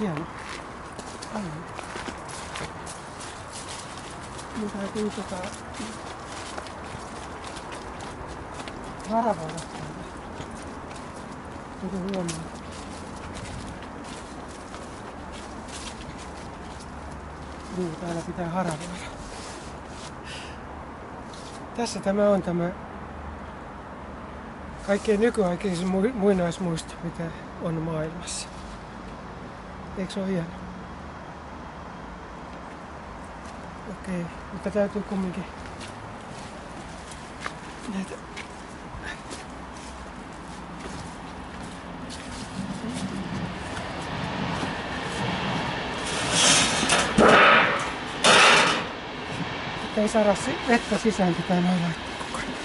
hieno. Mun täytyy haravoida täältä. Otu huomioon. Täällä pitää haravoida. Tässä tämä on tämä kaikkein nykyaikaisin muinaismuisto, mitä on maailmassa. Eikö se ole hieno? Okei, mutta täytyy kumminkin näitä ei saada vettä sisään, pitää noin laittaa koko ajan.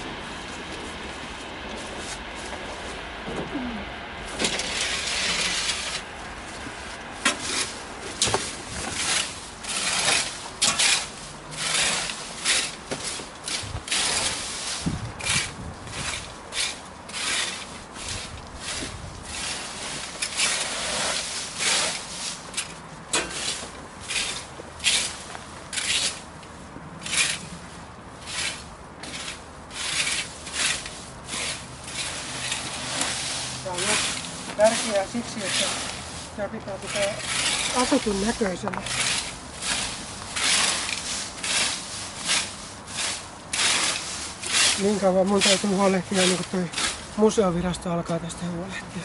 Tärkeää siksi, että tämä pitää asutun näköisenä. Niin kauan mun täytyy huolehtia, niin kuin toi museovirasto alkaa tästä huolehtia.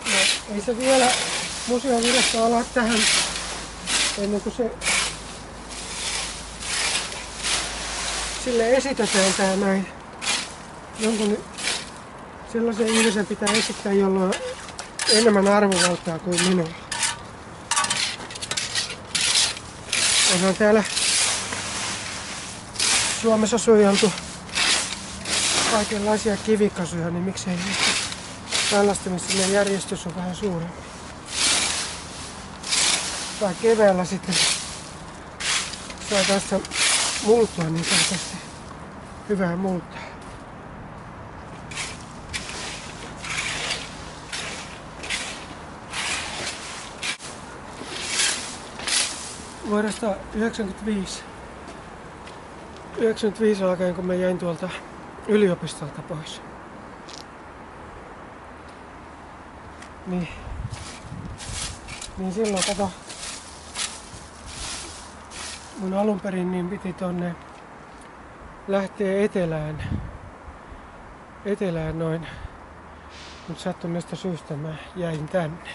No, ei se vielä museovirasto ala tähän ennen kuin se sille esitetään tää näin. Jonkun sellaisen ihmisen pitää esittää, jolla on enemmän arvovaltaa kuin minulla. Onhan täällä Suomessa suojeltu kaikenlaisia kivikasuja, niin miksei tällaista, missä ne järjestys on vähän suurempi. Tai keväällä sitten saa tästä multaa, niin saa tästä hyvää multaa. Vuodesta 1995 alkaen, kun mä jäin tuolta yliopistolta pois. Niin silloin kato, mun alun perin niin piti tonne lähteä etelään noin, mutta sattuneesta syystä mä jäin tänne.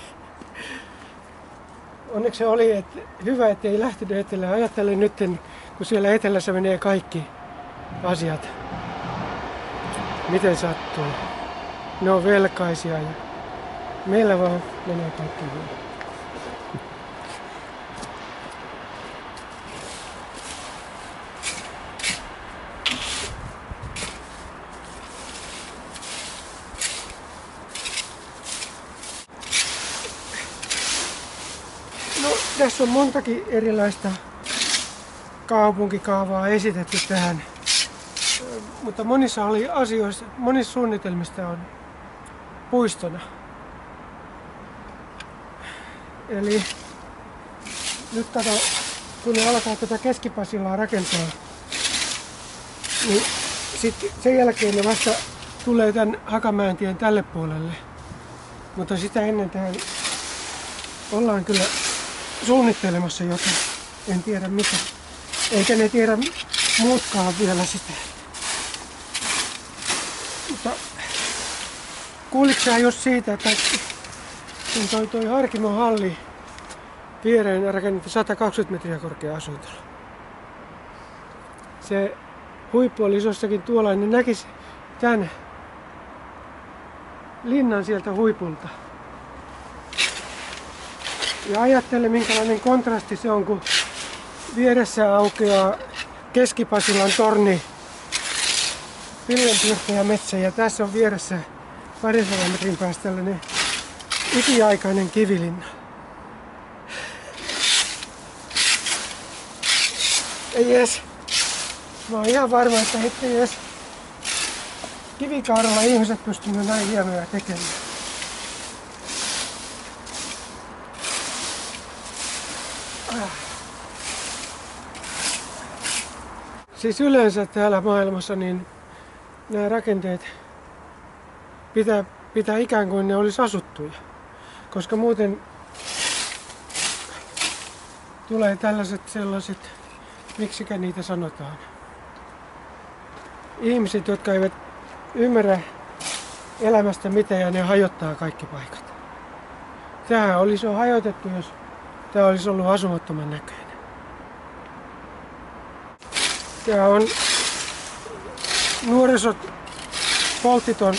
Onneksi se oli hyvä, ettei lähtenyt etelään. Ajattelen nyt, kun siellä etelässä menee kaikki asiat, miten sattuu. Ne on velkaisia ja meillä vaan menee kaikki hyvin. No, tässä on montakin erilaista kaupunkikaavaa esitetty tähän, mutta monissa suunnitelmista on puistona. Eli nyt kato, kun ne alkaa tätä Keski-Pasilaa rakentaa, niin sitten sen jälkeen ne vasta tulee tän Hakamäentien tälle puolelle. Mutta sitä ennen tähän ollaan kyllä suunnittelemassa jotain. En tiedä mitä. Eikä ne tiedä muutkaan vielä sitä. Mutta kuulitko sä just siitä, että kun toi Harkimon halli viereen rakennettu 120 metriä korkea asuintalo. Se huippu oli jossakin tuolla, niin näkisi tän linnan sieltä huipulta. Ja ajattele, minkälainen kontrasti se on, kun vieressä aukeaa Keski-Pasilan torni, pilvenpiirtäjä ja metsä, ja tässä on vieressä 200 metrin päästä tällainen ikiaikainen kivilinna. Ei edes. Mä oon ihan varma, että ettei edes kivikaudella ihmiset pystynyt näin hienoja tekemään. Siis yleensä täällä maailmassa niin nämä rakenteet pitää ikään kuin ne olisi asuttuja, koska muuten tulee tällaiset sellaiset, miksikä niitä sanotaan, ihmiset, jotka eivät ymmärrä elämästä mitään ja ne hajottaa kaikki paikat. Tämähän olisi jo hajotettu, jos tämä olisi ollut asumattoman näköinen. Tämä on nuorisot polttiton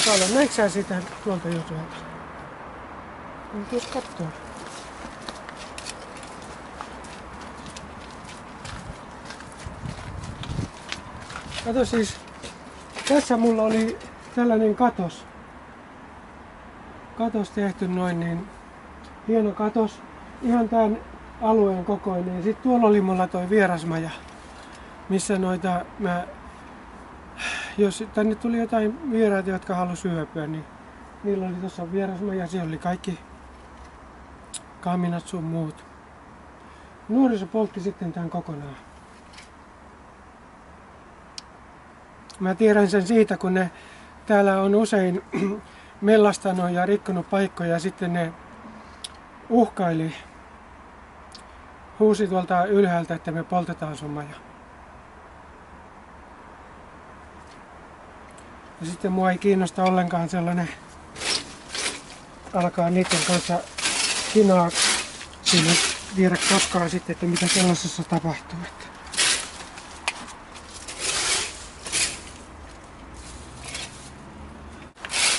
talo. Näetkö sä sitä tuolta jo tuolta? Tuossa kattoo. Kato siis, tässä mulla oli tällainen katos. Katos tehty noin niin, hieno katos, ihan tämän alueen kokoinen. Ja sitten tuolla oli mulla toi vierasmaja, missä noita jos tänne tuli jotain vieraita, jotka halusi yöpyä, niin niillä oli tuossa vierasmaja, siellä oli kaikki kaminat sun muut. Nuoriso poltti sitten tämän kokonaan. Mä tiedän sen siitä, kun ne täällä on usein mellastanut ja rikkonut paikkoja ja sitten ne uhkaili, huusi tuolta ylhäältä, että me poltetaan sun maja. Ja sitten mua ei kiinnosta ollenkaan sellainen alkaa niiden kanssa kinaa sinne viedä koskaan sitten, että mitä sellaisessa tapahtuu.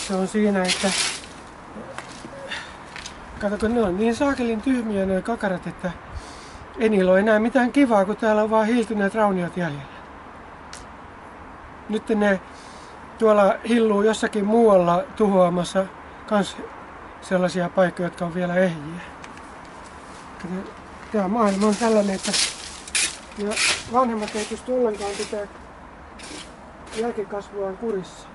Se on siinä, että kato, kun ne on niin saakelin tyhmiä nuo kakarat, että ei niillä ole enää mitään kivaa, kun täällä on vaan hiiltyneet rauniot jäljellä. Nyt ne tuolla hilluu jossakin muualla tuhoamassa kans sellaisia paikkoja, jotka on vielä ehjiä. Tämä maailma on tällainen, että ja vanhemmat ei pysty ollenkaan pitää jälkikasvuaan kurissa.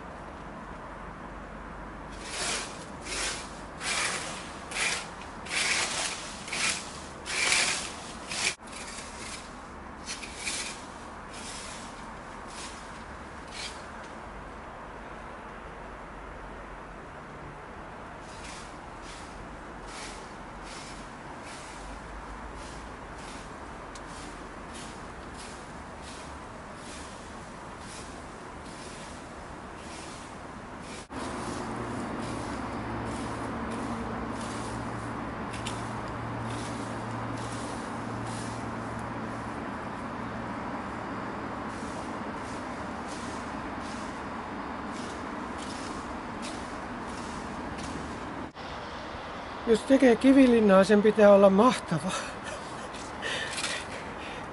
Jos tekee kivilinnaa, sen pitää olla mahtava.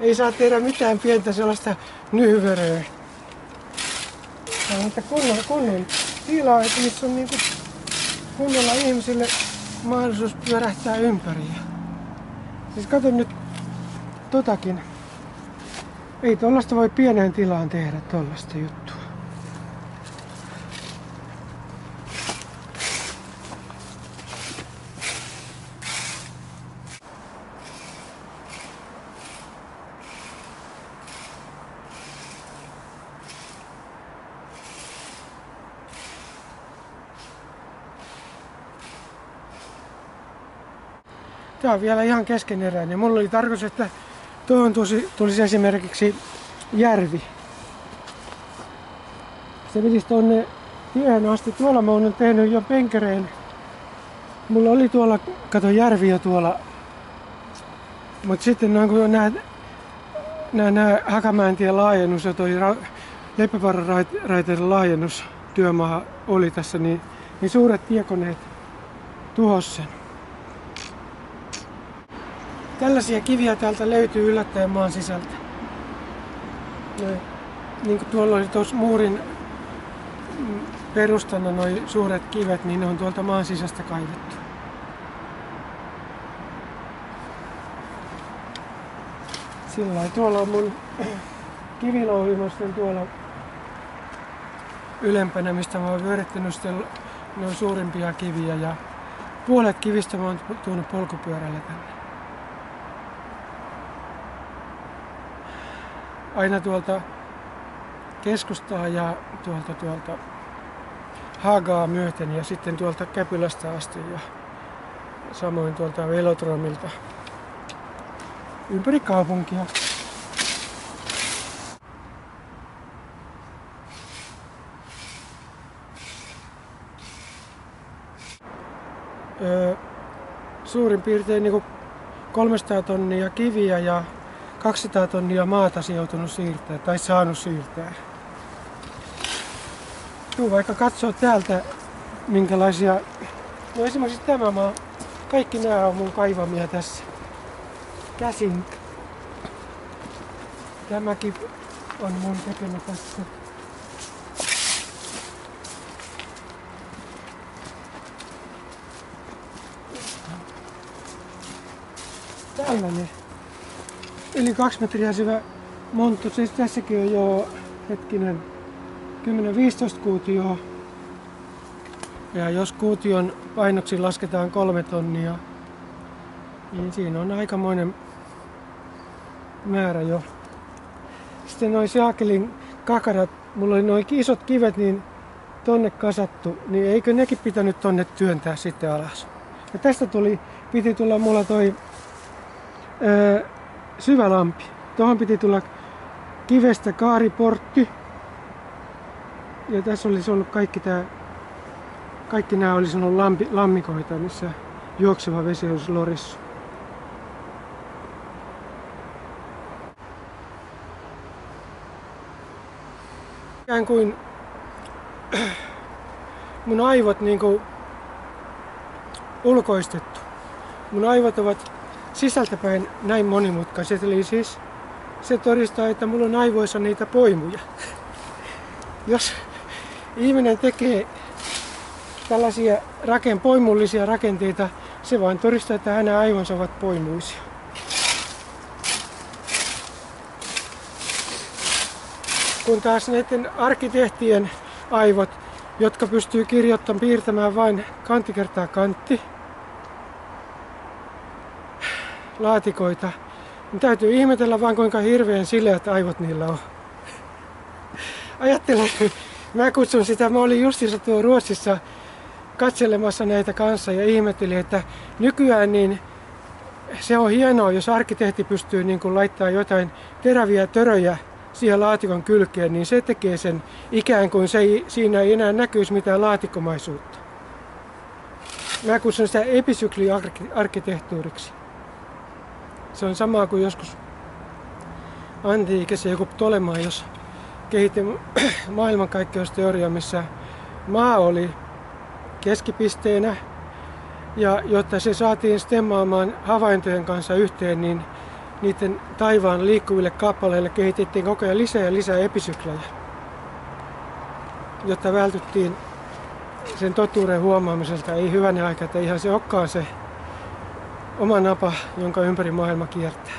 Ei saa tehdä mitään pientä sellaista nyhvöröä. Mutta kunnon tilaa, että missä on niinku kunnolla ihmisille mahdollisuus pyörähtää ympäri. Siis kato nyt totakin. Ei tollasta voi pieneen tilaan tehdä tollasta juttua. Tää on vielä ihan keskeneräinen. Mulla oli tarkoitus, että tuohon tulisi esimerkiksi järvi. Se menisi tonne tiehen asti. Tuolla mä oon tehnyt jo penkereen. Mulla oli tuolla, kato, järvi jo tuolla. Mut sitten kun nää Hakamäentien laajennus ja toi Leppävaran raiteiden laajennus työmaa oli tässä, niin suuret tiekoneet tuhos sen. Tällaisia kiviä täältä löytyy yllättäen maan sisältä. Niin kuin tuolla oli tuossa muurin perustana nuo suuret kivet, niin ne on tuolta maan sisästä kaivettu. Sillä lailla tuolla on mun kivilouhimus tuolla ylempänä, mistä mä oon vyöryttänyt sitten noin suurimpia kiviä ja puolet kivistä mä oon tuonut polkupyörällä tänne. Aina tuolta keskustaa ja tuolta Hagaa myöten ja sitten tuolta Käpylästä asti ja samoin tuolta Velodromilta ympäri kaupunkia. Suurin piirtein niin 300 tonnia kiviä ja 200 tonnia maata joutunut siirtää tai saanut siirtää. Vaikka katsoo täältä minkälaisia, no esimerkiksi tämä maa, kaikki nämä on mun kaivamia tässä käsin. Tämäkin on mun tekemä tässä. Tällainen. Eli 2 metriä syvä monttu. Siis tässäkin on jo hetkinen 10-15 kuutioa. Ja jos kuution painoksi lasketaan 3 tonnia, niin siinä on aikamoinen määrä jo. Sitten noin Saakelin kakarat, mulla oli noin isot kivet niin tonne kasattu, niin eikö nekin pitänyt tonne työntää sitten alas. Ja tästä piti tulla mulla toi syvä lampi. Tuohon piti tulla kivestä kaariportti. Ja tässä olisi ollut kaikki nämä olisi ollut lammikoita, missä juokseva vesi olisi lorissa. Ikään kuin mun aivot niinku ulkoistettu. Mun aivot ovat sisältäpäin näin monimutkaiset, eli siis se todistaa, että mulla on aivoissa niitä poimuja. Jos ihminen tekee tällaisia poimullisia rakenteita, se vain todistaa, että hänen aivonsa ovat poimuisia. Kun taas näiden arkkitehtien aivot, jotka pystyy piirtämään vain kantti kertaa kantti laatikoita, niin täytyy ihmetellä vaan kuinka hirveän sileät aivot niillä on. Ajattelen, mä kutsun sitä, mä olin justiinsa tuo Ruotsissa katselemassa näitä kanssa ja ihmettelin, että nykyään niin se on hienoa, jos arkkitehti pystyy niin kuin laittaa jotain teräviä töröjä siihen laatikon kylkeen, niin se tekee sen ikään kuin siinä ei enää näkyisi mitään laatikkomaisuutta. Mä kutsun sitä episykliarkkitehtuuriksi. Se on sama kuin joskus antiikissa joku Ptolemaios kehitti maailmankaikkeusteoriaa, missä maa oli keskipisteenä ja jotta se saatiin stemmaamaan havaintojen kanssa yhteen, niin niiden taivaan liikkuville kappaleille kehitettiin koko ajan lisää ja lisää episyklejä, jotta vältyttiin sen totuuden huomaamiselta. Ei hyvänen aika, että ihan se olekaan se oma napa, jonka ympäri maailma kiertää.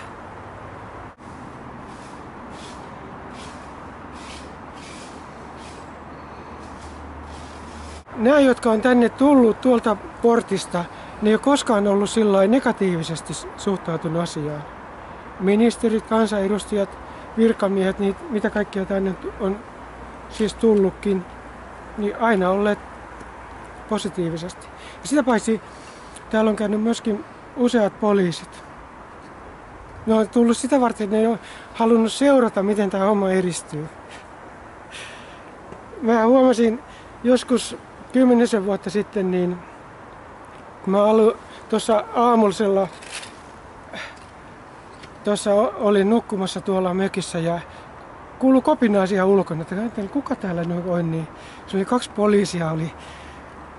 Nämä, jotka on tänne tullut tuolta portista, ne ei ole koskaan ollut sillä negatiivisesti suhtautunut asiaan. Ministerit, kansanedustajat, virkamiehet, mitä kaikkia tänne on siis tullutkin, niin aina olleet positiivisesti. Ja sitä paitsi täällä on käynyt myöskin useat poliisit. Ne on tullut sitä varten, että ne ei ole halunnut seurata, miten tämä homma edistyy. Mä huomasin joskus 10 vuotta sitten, niin kun mä olin tuossa aamusella, olin nukkumassa tuolla mökissä ja kuului kopinaa siellä ulkona, että kuka täällä nyt on, niin se oli 2 poliisia, oli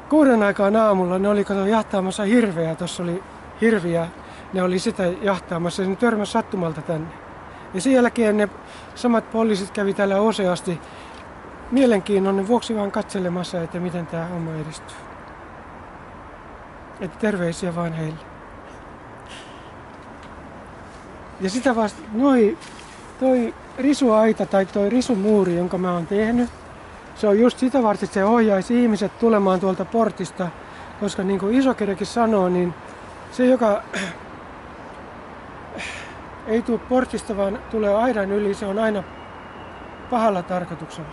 6 aikaan aamulla, ne oli jahtaamassa hirveä, tuossa oli hirviä, ne oli sitä jahtaamassa ja ne törmäsi sattumalta tänne. Ja sen jälkeen ne samat poliisit kävi täällä useasti mielenkiinnon vuoksi vaan katselemassa, että miten tämä homma edistyy. Että terveisiä vaan heille. Ja sitä vasta toi risuaita tai toi risumuuri, jonka mä oon tehnyt, se on just sitä varten, että se ohjaisi ihmiset tulemaan tuolta portista, koska niin kuin Isokirjakin sanoo, niin se, joka ei tule portista, vaan tulee aidan yli, se on aina pahalla tarkoituksella.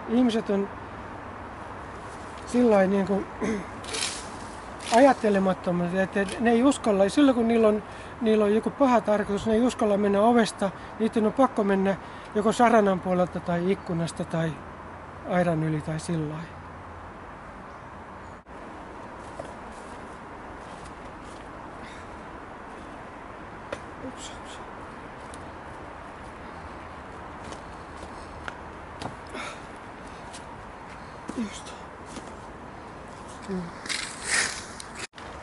Ihmiset on sillain niin kuin ajattelemattomia, että ne ei uskalla, silloin kun niillä on joku paha tarkoitus, ne ei uskalla mennä ovesta, niiden on pakko mennä joko saranan puolelta tai ikkunasta tai aidan yli tai sillain. Just.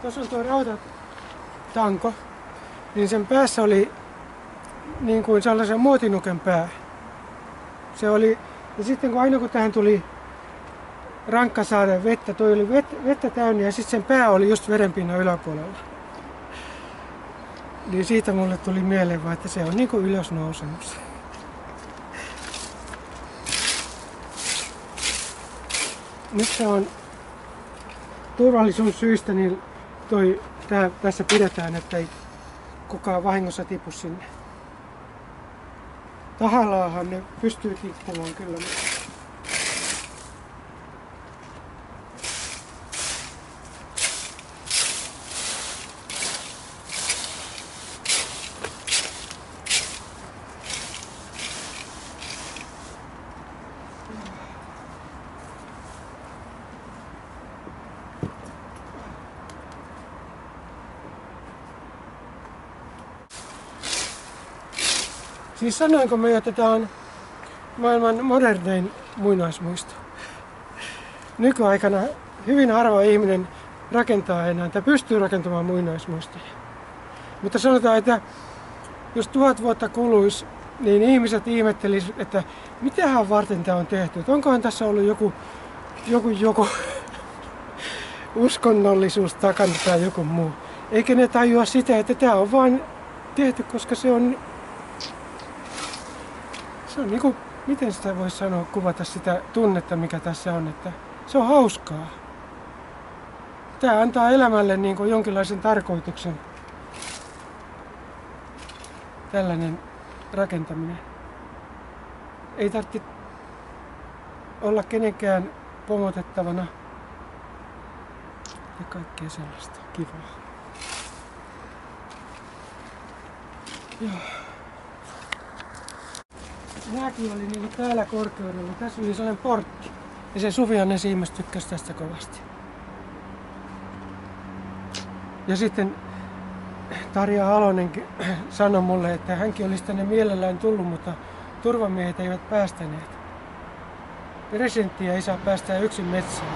Tuossa on tuo rautatanko, niin sen päässä oli niin kuin sellaisen muotinuken pää. Se oli, ja sitten kun tähän tuli rankka saada vettä, toi oli vettä täynnä ja sitten sen pää oli just verenpinnan yläpuolella. Niin siitä mulle tuli mieleen vaan, että se on niin kuin ylösnousemus. Nyt se on turvallisuussyistä, niin tässä pidetään, että ei kukaan vahingossa tipu sinne. Tahallaanhan ne pystyy tippumaan kyllä. Siis sanoinko mä, että tämä on maailman modernein muinaismuisto. Nykyaikana hyvin harva ihminen rakentaa enää tai pystyy rakentamaan muinaismuistoja. Mutta sanotaan, että jos 1000 vuotta kuluisi, niin ihmiset ihmettelisivät, että mitähän varten tämä on tehty. Että onkohan tässä ollut joku uskonnollisuus takana tai joku muu. Eikä ne tajua sitä, että tämä on vain tehty, koska se on niin kuin, miten sitä voisi sanoa, kuvata sitä tunnetta, mikä tässä on, että se on hauskaa. Tämä antaa elämälle niin kuin jonkinlaisen tarkoituksen, tällainen rakentaminen. Ei tarvitse olla kenenkään pomotettavana ja kaikkea sellaista kivaa. Joo. Nääkin oli niinku täällä korkeudella. Tässä oli sellainen portti. Ja se Suviainen Siimes tykkäsi tästä kovasti. Ja sitten Tarja Halonen sanoi mulle, että hänkin olisi tänne mielellään tullut, mutta turvamiehet eivät päästäneet. Presidenttiä ei saa päästää yksin metsään.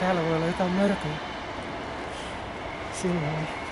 Täällä voi olla jotain mörköjä. Silloin.